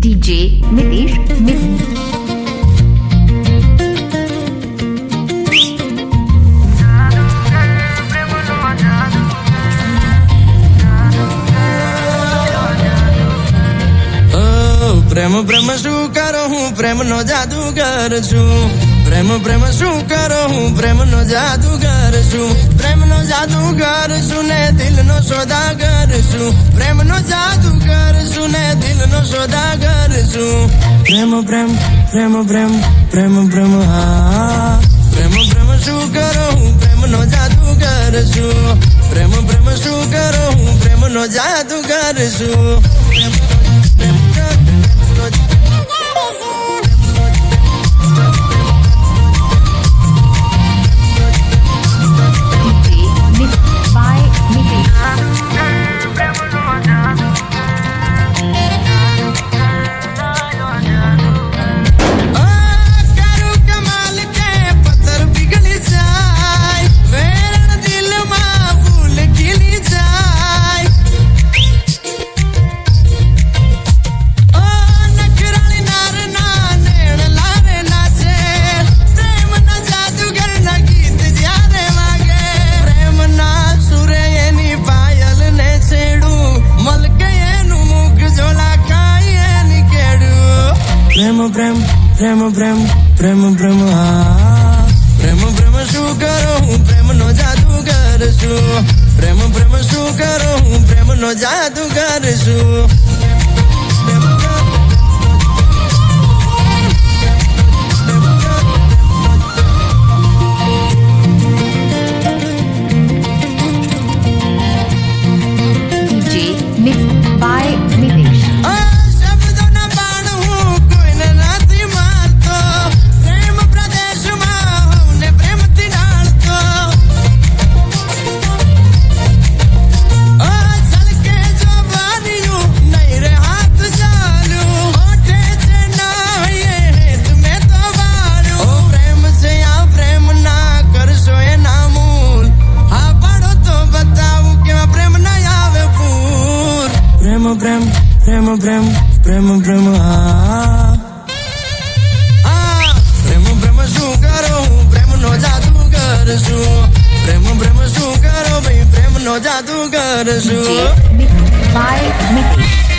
DJ Nitish Miss. પ્રેમ પ્રેમ શું કરો હું પ્રેમનો જાદુગર છું પ્રેમ પ્રેમ શું કરો હું પ્રેમનો જાદુગર છું પ્રેમનો જાદુગર છું ને દિલનો સોદાગર છું પ્રેમનો જાદુગર છું ને દિલનો સોદાગર છું પ્રેમ પ્રેમ પ્રેમ પ્રેમ પ્રેમ પ્રેમ હા પ્રેમ પ્રેમ શું કરો હું પ્રેમનો જાદુગર છું પ્રેમ પ્રેમ શું કરો હું પ્રેમનો જાદુગર છું પ્રેમ પ્રેમ પ્રેમ પ્રેમ હા પ્રેમ પ્રેમ શું કરો હું પ્રેમનો જાદુગર છું પ્રેમ પ્રેમ શું કરો હું પ્રેમનો જાદુગર છું DJ Mix by Nitish. પ્રેમ પ્રેમ પ્રેમ પ્રેમ પ્રેમ હા પ્રેમ પ્રેમ શું કરો હું પ્રેમનો જાદુગર છું પ્રેમ પ્રેમ શું કરો ભાઈ પ્રેમનો જાદુગર છું DJ Mix by Nitish.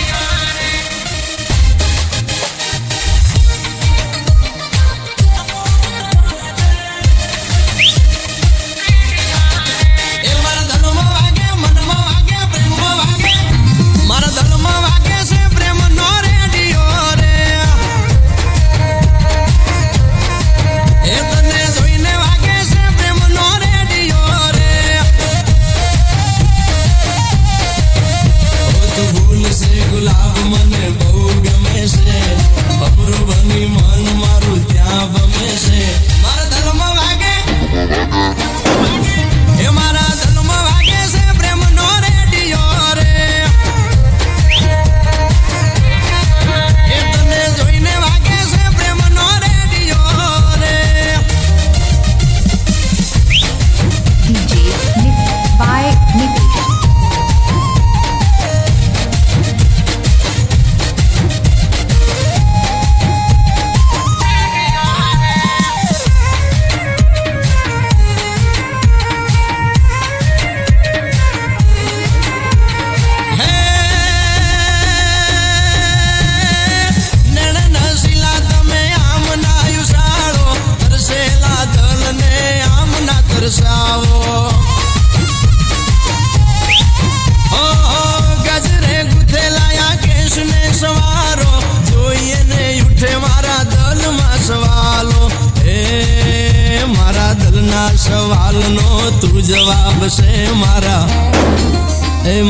સવાલનો તું જવાબ છે મારા એ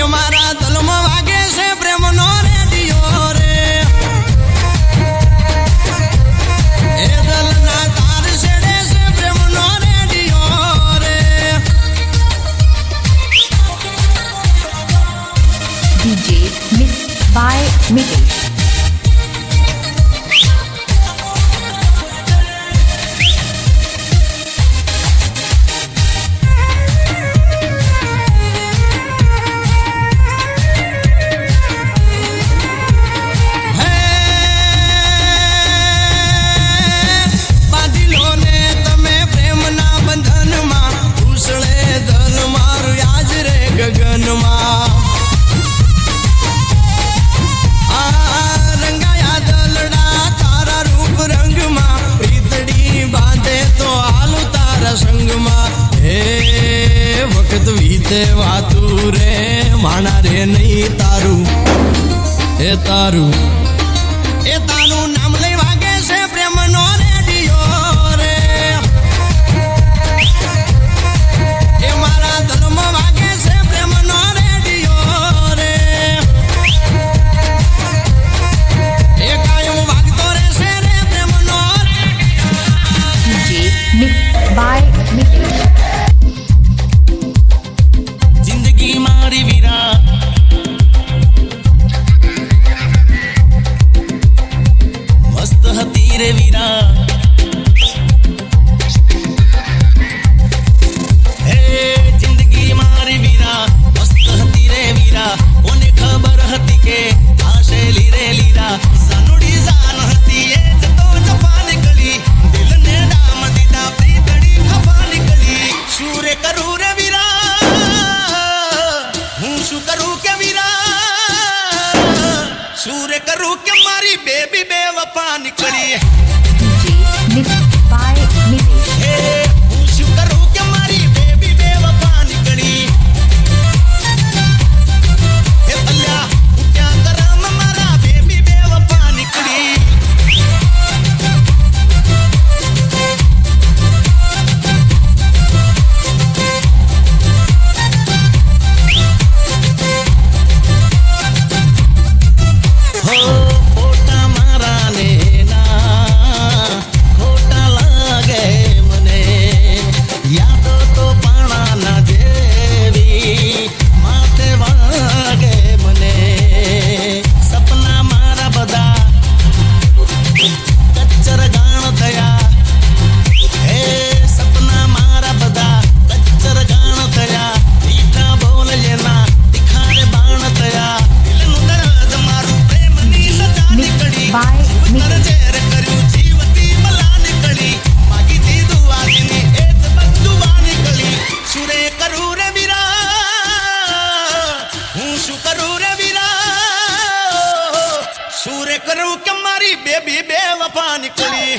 મારા દિલમાં વાગે છે પ્રેમનો રેડિયો રે એ દિલના તાર છેડે છે પ્રેમનો રેડિયો રે DJ Mix by Nitish. દેવાતું રે માણા રે નહીં તારું એ તારું નામ લઈ વાગે છે પ્રેમનો રેડિયો રે એ મારા ધર્મ વાગે છે પ્રેમનો રેડિયો રે એ કાયમ વાગતો રહેશે રે પ્રેમનો DJ mixed by Mitesh. જિંદગી મારી વીરા મસ્ત હતી રે વીરા હે જિંદગી મારી વીરા મસ્ત હતી રે વીરા કોને ખબર હતી કે આશેલી રે લીરા સાનુડી જાન હતી એ જતો જફા નીકળી દિલને ડામ દીધા પ્રીતડી ખફા નીકળી શું રે કરું રે વીરા હું શું કરું કે વીરા શું રે કરું કે મારી બેબી બેવફા નીકળી DJ mixed by Mitesh. હે હું શું કરું કે મારી બેબી બેવફા નીકળી હે પલ્યા હું ક્યાં કરમ મારા બેબી બેવફા નીકળી હો ખોટા મારા ને ના ખોટા લાગે મને યાદો તો પાણા ના જેવી માથે વાગે મને સપના મારા બધા કચ્ચર ગાણ થયા હે સપના મારા બધા કચ્ચર ગાણ થયા મીઠા બોલ જેના તિખારે બાણ થયા દિલનું દર્દ મારું પ્રેમની સજા નીકળી by Mitesh. ઝેર કર્યું જીવતી મલા નીકળી માગી દીધું વાગીની એ જ બધું વા નીકળી શું રે કરું રે વીરા હું શું કરું રે વીરા શું રે કરું કે મારી બેબી બેવફા નીકળી